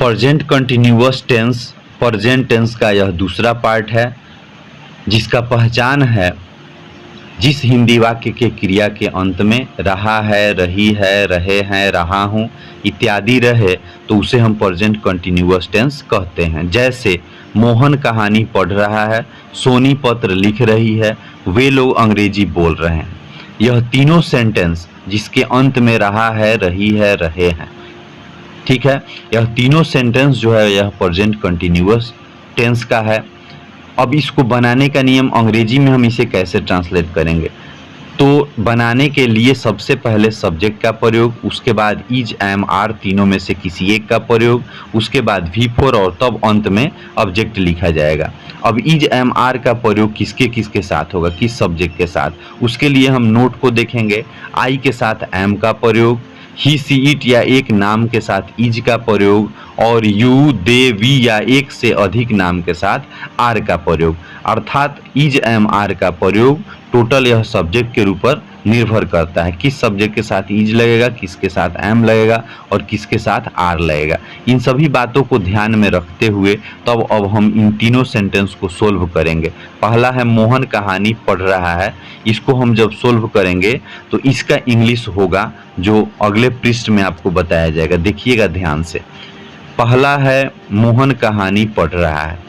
Present continuous tense present tense का यह दूसरा पार्ट है, जिसका पहचान है जिस हिंदी वाक्य के क्रिया के अंत में रहा है, रही है, रहे हैं, रहा हूँ इत्यादि रहे तो उसे हम प्रेजेंट कंटिन्यूअस टेंस कहते हैं। जैसे मोहन कहानी पढ़ रहा है, सोनी पत्र लिख रही है, वे लोग अंग्रेजी बोल रहे हैं। यह तीनों सेंटेंस जिसके अंत में रहा है, रही है, रहे हैं, ठीक है, यह तीनों सेंटेंस जो है यह प्रेजेंट कंटिन्यूअस टेंस का है। अब इसको बनाने का नियम अंग्रेजी में हम इसे कैसे ट्रांसलेट करेंगे, तो बनाने के लिए सबसे पहले सब्जेक्ट का प्रयोग, उसके बाद इज, एम, आर तीनों में से किसी एक का प्रयोग, उसके बाद V4 और तब अंत में ऑब्जेक्ट लिखा जाएगा। अब इज, एम, आर का प्रयोग किसके किसके साथ होगा, किस सब्जेक्ट के साथ, उसके लिए हम नोट को देखेंगे। आई के साथ एम का प्रयोग, ही, सी, इट या एक नाम के साथ इज का प्रयोग, और यू, दे, वी या एक से अधिक नाम के साथ आर का प्रयोग। अर्थात इज, एम, आर का प्रयोग टोटल यह सब्जेक्ट के ऊपर निर्भर करता है, किस सब्जेक्ट के साथ इज लगेगा, किसके साथ एम लगेगा और किसके साथ आर लगेगा। इन सभी बातों को ध्यान में रखते हुए तब अब हम इन तीनों सेंटेंस को सोल्व करेंगे। पहला है मोहन कहानी पढ़ रहा है, इसको हम जब सोल्व करेंगे तो इसका इंग्लिश होगा जो अगले पृष्ठ में आपको बताया जाएगा, देखिएगा ध्यान से। पहला है मोहन कहानी पढ़ रहा है,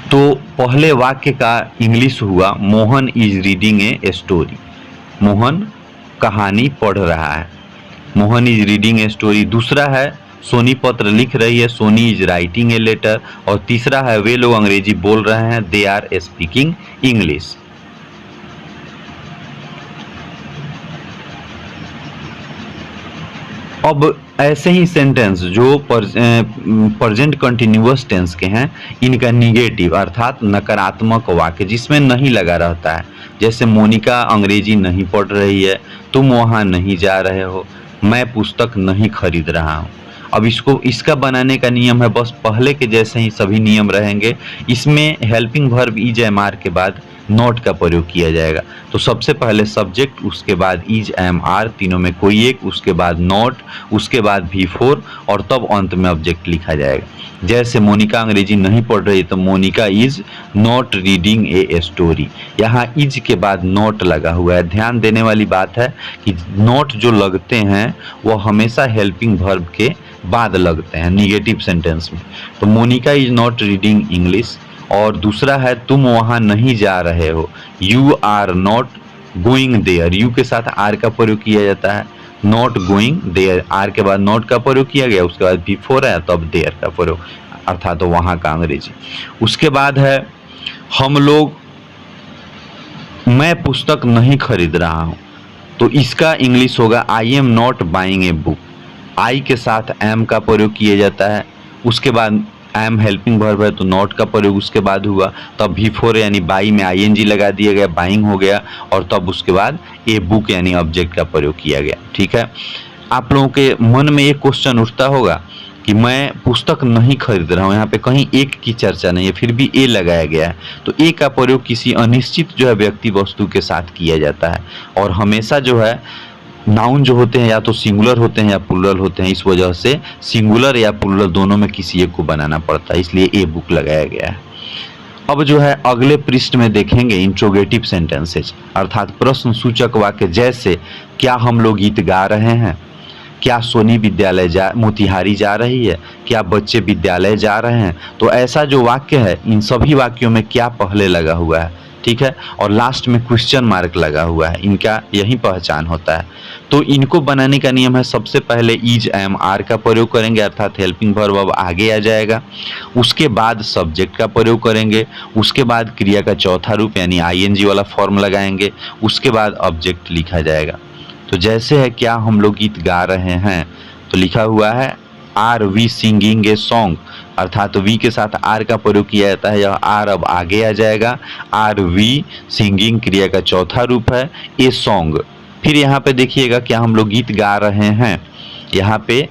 तो पहले वाक्य का इंग्लिश हुआ Mohan is reading a story. Mohan कहानी पढ़ रहा है, Mohan is reading a story. दूसरा है सोनी पत्र लिख रही है, Soni is writing a letter. और तीसरा है वे लोग अंग्रेजी बोल रहे हैं, दे आर स्पीकिंग इंग्लिश। अब ऐसे ही सेंटेंस जो प्रेजेंट कंटिन्यूअस टेंस के हैं, इनका निगेटिव अर्थात नकारात्मक वाक्य जिसमें नहीं लगा रहता है, जैसे मोनिका अंग्रेजी नहीं पढ़ रही है, तुम वहाँ नहीं जा रहे हो, मैं पुस्तक नहीं खरीद रहा हूँ। अब इसका बनाने का नियम है बस पहले के जैसे ही सभी नियम रहेंगे। इसमें helping verb is, am, are के बाद नॉट का प्रयोग किया जाएगा। तो सबसे पहले सब्जेक्ट, उसके बाद इज, एम, आर तीनों में कोई एक, उसके बाद नॉट, उसके बाद V4 और तब अंत में ऑब्जेक्ट लिखा जाएगा। जैसे मोनिका अंग्रेजी नहीं पढ़ रही तो Monika is not reading a story. यहाँ इज के बाद नॉट लगा हुआ है। ध्यान देने वाली बात है कि नॉट जो लगते हैं वो हमेशा हेल्पिंग वर्ब के बाद लगते हैं निगेटिव सेंटेंस में। तो Monika is not reading English. और दूसरा है तुम वहाँ नहीं जा रहे हो, you are not going there. You के साथ आर का प्रयोग किया जाता है, नॉट गोइंग देयर, आर के बाद नॉट का प्रयोग किया गया, उसके बाद V4 है तब देयर का प्रयोग, अर्थात तो वहाँ का अंग्रेजी। उसके बाद है हम लोग, मैं पुस्तक नहीं खरीद रहा हूँ, तो इसका इंग्लिश होगा I am not buying a book. I के साथ एम का प्रयोग किया जाता है, उसके बाद एम हेल्पिंग वर्ब है तो नॉट का प्रयोग उसके बाद हुआ, तब V4 यानी बाई में ING लगा दिया गया, बाइंग हो गया, और तब उसके बाद ए बुक यानी ऑब्जेक्ट का प्रयोग किया गया। ठीक है, आप लोगों के मन में एक क्वेश्चन उठता होगा कि मैं पुस्तक नहीं खरीद रहा हूँ, यहाँ पे कहीं एक की चर्चा नहीं है, फिर भी ए लगाया गया है। तो ए का प्रयोग किसी अनिश्चित जो है व्यक्ति वस्तु के साथ किया जाता है, और हमेशा जो है नाउन जो होते हैं या तो सिंगुलर होते हैं या प्लूरल होते हैं, इस वजह से सिंगुलर या प्लूरल दोनों में किसी एक को बनाना पड़ता है, इसलिए ए बुक लगाया गया है। अब जो है अगले पृष्ठ में देखेंगे इंट्रोगेटिव सेंटेंसेज अर्थात प्रश्न सूचक वाक्य, जैसे क्या हम लोग गीत गा रहे हैं, क्या सोनी विद्यालय मोतिहारी जा रही है, क्या बच्चे विद्यालय जा रहे हैं। तो ऐसा जो वाक्य है इन सभी वाक्यों में क्या पहले लगा हुआ है, ठीक है, और लास्ट में क्वेश्चन मार्क लगा हुआ है, इनका यही पहचान होता है। तो इनको बनाने का नियम है सबसे पहले इज, एम, आर का प्रयोग करेंगे अर्थात हेल्पिंग वर्ब अब आगे आ जाएगा, उसके बाद सब्जेक्ट का प्रयोग करेंगे, उसके बाद क्रिया का चौथा रूप यानी ING वाला फॉर्म लगाएंगे, उसके बाद ऑब्जेक्ट लिखा जाएगा। तो जैसे है क्या हम लोग गीत गा रहे हैं, तो लिखा हुआ है are we singing a song, अर्थात वी के साथ आर का प्रयोग किया जाता है, यह आर अब आगे आ जाएगा। आर वी सिंगिंग क्रिया का चौथा रूप है, ए सॉन्ग। फिर यहाँ पे देखिएगा क्या हम लोग गीत गा रहे हैं, यहाँ पे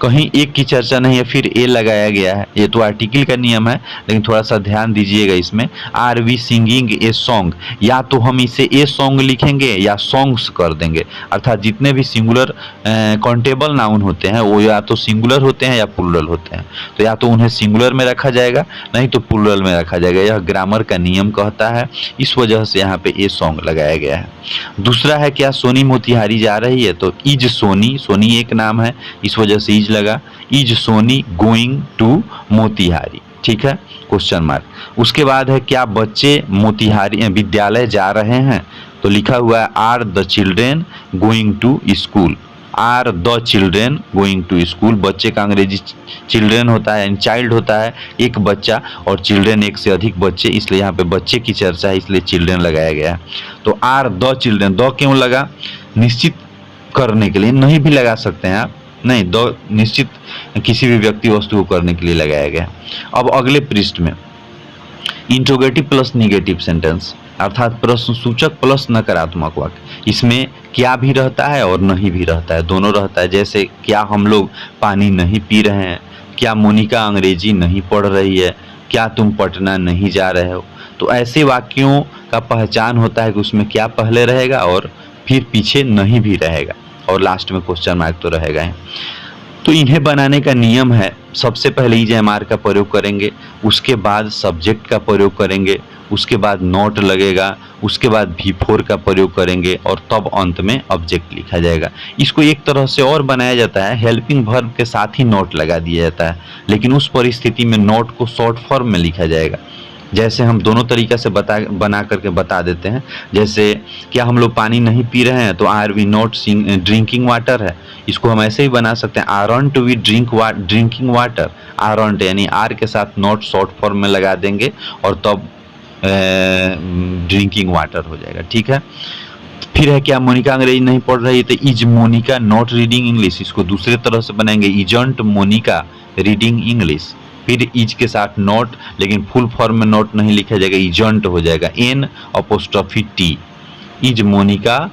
कहीं एक की चर्चा नहीं है फिर ए लगाया गया है। ये तो आर्टिकल का नियम है, लेकिन थोड़ा सा ध्यान दीजिएगा इसमें। Are we singing a song, या तो हम इसे ए सॉन्ग लिखेंगे या सॉन्ग्स कर देंगे, अर्थात जितने भी सिंगुलर काउंटेबल नाउन होते हैं वो या तो सिंगुलर होते हैं या प्लूरल होते हैं। तो या तो उन्हें सिंगुलर में रखा जाएगा, नहीं तो प्लूरल में रखा जाएगा। यह ग्रामर का नियम कहता है, इस वजह से यहाँ पे ए सॉन्ग लगाया गया है। दूसरा है क्या सोनी मोतिहारी जा रही है, तो इज सोनी, सोनी एक नाम है इस वजह से इज लगा। Is Soni going to Motihari, ठीक है, क्वेश्चन मार्क। उसके बाद है क्या बच्चे मोतिहारी विद्यालय जा रहे हैं, तो लिखा हुआ है are the children going to school. Are the children going to school, बच्चे का अंग्रेजी चिल्ड्रेन होता है, चाइल्ड होता है एक बच्चा, और चिल्ड्रेन एक से अधिक बच्चे, इसलिए यहाँ पे बच्चे की चर्चा है इसलिए चिल्ड्रेन लगाया गया है। तो आर द चिल्ड्रेन, द क्यों लगा, निश्चित करने के लिए, नहीं भी लगा सकते हैं आप, नहीं, द निश्चित किसी भी व्यक्ति वस्तु को करने के लिए लगाया गया। अब अगले पृष्ठ में इंट्रोगेटिव प्लस निगेटिव सेंटेंस, अर्थात प्रश्न सूचक प्लस नकारात्मक वाक्य, इसमें क्या भी रहता है और नहीं भी रहता है, दोनों रहता है। जैसे क्या हम लोग पानी नहीं पी रहे हैं, क्या मोनिका अंग्रेजी नहीं पढ़ रही है, क्या तुम पटना नहीं जा रहे हो। तो ऐसे वाक्यों का पहचान होता है कि उसमें क्या पहले रहेगा और फिर पीछे नहीं भी रहेगा, और लास्ट में क्वेश्चन मार्क तो रहेगा ही। तो इन्हें बनाने का नियम है, सबसे पहले EJMR का प्रयोग करेंगे, उसके बाद सब्जेक्ट का प्रयोग करेंगे, उसके बाद नोट लगेगा, उसके बाद V4 का प्रयोग करेंगे, और तब अंत में ऑब्जेक्ट लिखा जाएगा। इसको एक तरह से और बनाया जाता है, हेल्पिंग वर्ब के साथ ही नोट लगा दिया जाता है, लेकिन उस परिस्थिति में नोट को शॉर्ट फॉर्म में लिखा जाएगा। जैसे हम दोनों तरीका से बना करके बता देते हैं। जैसे क्या हम लोग पानी नहीं पी रहे हैं, तो are we not drinking water है, इसको हम ऐसे ही बना सकते हैं, aren't we drinking water. Aren't यानी आर के साथ नॉट शॉर्ट फॉर्म में लगा देंगे और तब ड्रिंकिंग वाटर हो जाएगा, ठीक है। फिर है क्या मोनिका अंग्रेजी नहीं पढ़ रही है, तो is Monika not reading English, इसको दूसरे तरह से बनाएंगे, इजंट मोनिका रीडिंग इंग्लिश। फिर इज के साथ नॉट, लेकिन फुल फॉर्म में नॉट नहीं लिखा जाएगा, इजंट हो जाएगा, N''T। Is Monika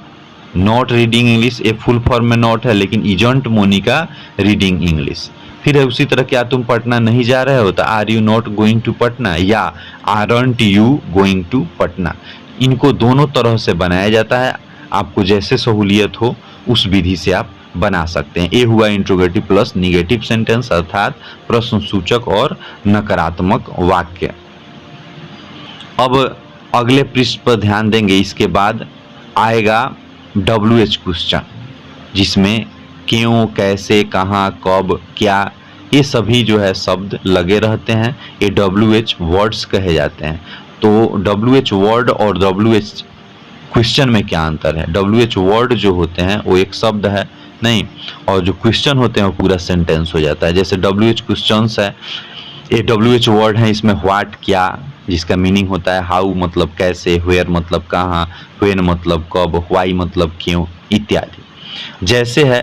not reading English, ये फुल फॉर्म में नॉट है, लेकिन इजंट मोनिका रीडिंग इंग्लिश। फिर है उसी तरह क्या तुम पटना नहीं जा रहे हो, तो are you not going to Patna, या aren't you going to Patna. इनको दोनों तरह से बनाया जाता है, आपको जैसे सहूलियत हो उस विधि से आप बना सकते हैं। ये हुआ इंट्रोगेटिव प्लस निगेटिव सेंटेंस, अर्थात प्रश्न सूचक और नकारात्मक वाक्य। अब अगले पृष्ठ पर ध्यान देंगे, इसके बाद आएगा WH क्वेश्चन, जिसमें क्यों, कैसे, कहाँ, कब, क्या, ये सभी जो है शब्द लगे रहते हैं, ये WH वर्ड्स कहे जाते हैं। तो WH वर्ड और WH क्वेश्चन में क्या अंतर है। WH वर्ड जो होते हैं वो एक शब्द है नहीं, और जो क्वेश्चन होते हैं वो पूरा सेंटेंस हो जाता है। जैसे WH क्वेश्चंस है, ये WH वर्ड है, इसमें व्हाट क्या, जिसका मीनिंग होता है हाउ मतलब कैसे, वेयर मतलब कहाँ, व्हेन मतलब कब, व्हाई मतलब क्यों, इत्यादि। जैसे है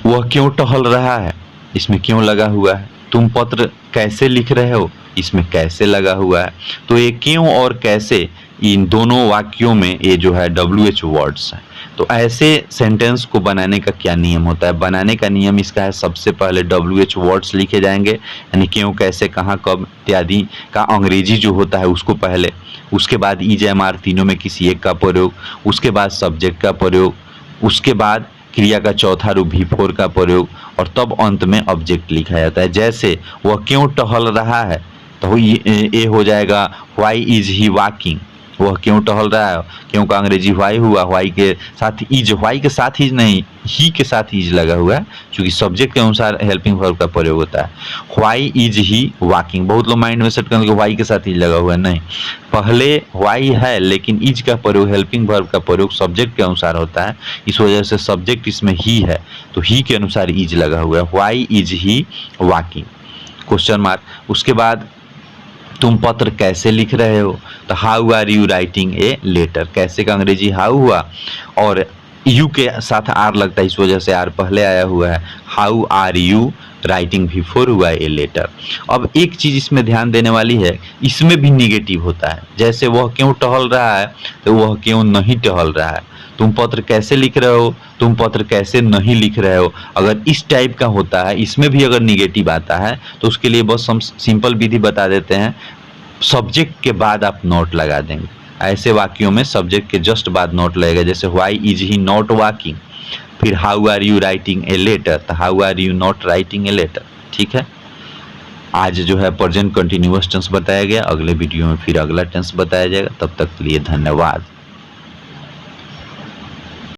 वह क्यों टहल रहा है, इसमें क्यों लगा हुआ है। तुम पत्र कैसे लिख रहे हो, इसमें कैसे लगा हुआ है। तो ये क्यों और कैसे, इन दोनों वाक्यों में ये जो है WH वर्ड्स हैं। तो ऐसे सेंटेंस को बनाने का क्या नियम होता है, बनाने का नियम इसका है, सबसे पहले WH वर्ड्स लिखे जाएंगे, यानी क्यों, कैसे, कहाँ, कब इत्यादि का अंग्रेजी जो होता है उसको पहले, उसके बाद EJMR तीनों में किसी एक का प्रयोग, उसके बाद सब्जेक्ट का प्रयोग, उसके बाद क्रिया का चौथा रूप V4 का प्रयोग, और तब अंत में ऑब्जेक्ट लिखा जाता है। जैसे वह क्यों टहल रहा है, तो ये हो जाएगा व्हाई इज ही वॉकिंग, वह क्यों टहल रहा है, क्यों का अंग्रेजी व्हाई हुआ, व्हाई के साथ इज, व्हाई के साथ इज नहीं, ही के साथ इज लगा हुआ है, क्योंकि सब्जेक्ट के अनुसार हेल्पिंग वर्ब का प्रयोग होता है। व्हाई इज ही वॉकिंग, बहुत लोग माइंड में सेट करेंगे व्हाई के साथ इज लगा हुआ है, नहीं, पहले व्हाई है लेकिन इज का प्रयोग, हेल्पिंग वर्ब का प्रयोग सब्जेक्ट के अनुसार होता है, इस वजह से सब्जेक्ट इसमें ही है, तो ही के अनुसार इज लगा हुआ है, why is he walking, question mark. उसके बाद तुम पत्र कैसे लिख रहे हो, तो how are you writing a letter, कैसे का अंग्रेजी हाउ हुआ, और यू के साथ आर लगता है, इस वजह से आर पहले आया हुआ है, how are you writing V4 हुआ ए लेटर। अब एक चीज इसमें ध्यान देने वाली है, इसमें भी निगेटिव होता है। जैसे वह क्यों टहल रहा है, तो वह क्यों नहीं टहल रहा है, तुम पत्र कैसे लिख रहे हो, तुम पत्र कैसे नहीं लिख रहे हो। अगर इस टाइप का होता है, इसमें भी अगर निगेटिव आता है तो उसके लिए बस हम सिंपल विधि बता देते हैं, सब्जेक्ट के बाद आप नोट लगा देंगे। ऐसे वाक्यों में सब्जेक्ट के जस्ट बाद नोट लगेगा, जैसे why is he not walking, फिर how are you writing a letter, तो how are you not writing a letter. ठीक है, आज जो है प्रेजेंट कंटिन्यूअस टेंस बताया गया, अगले वीडियो में फिर अगला टेंस बताया जाएगा। तब तक के लिए धन्यवाद।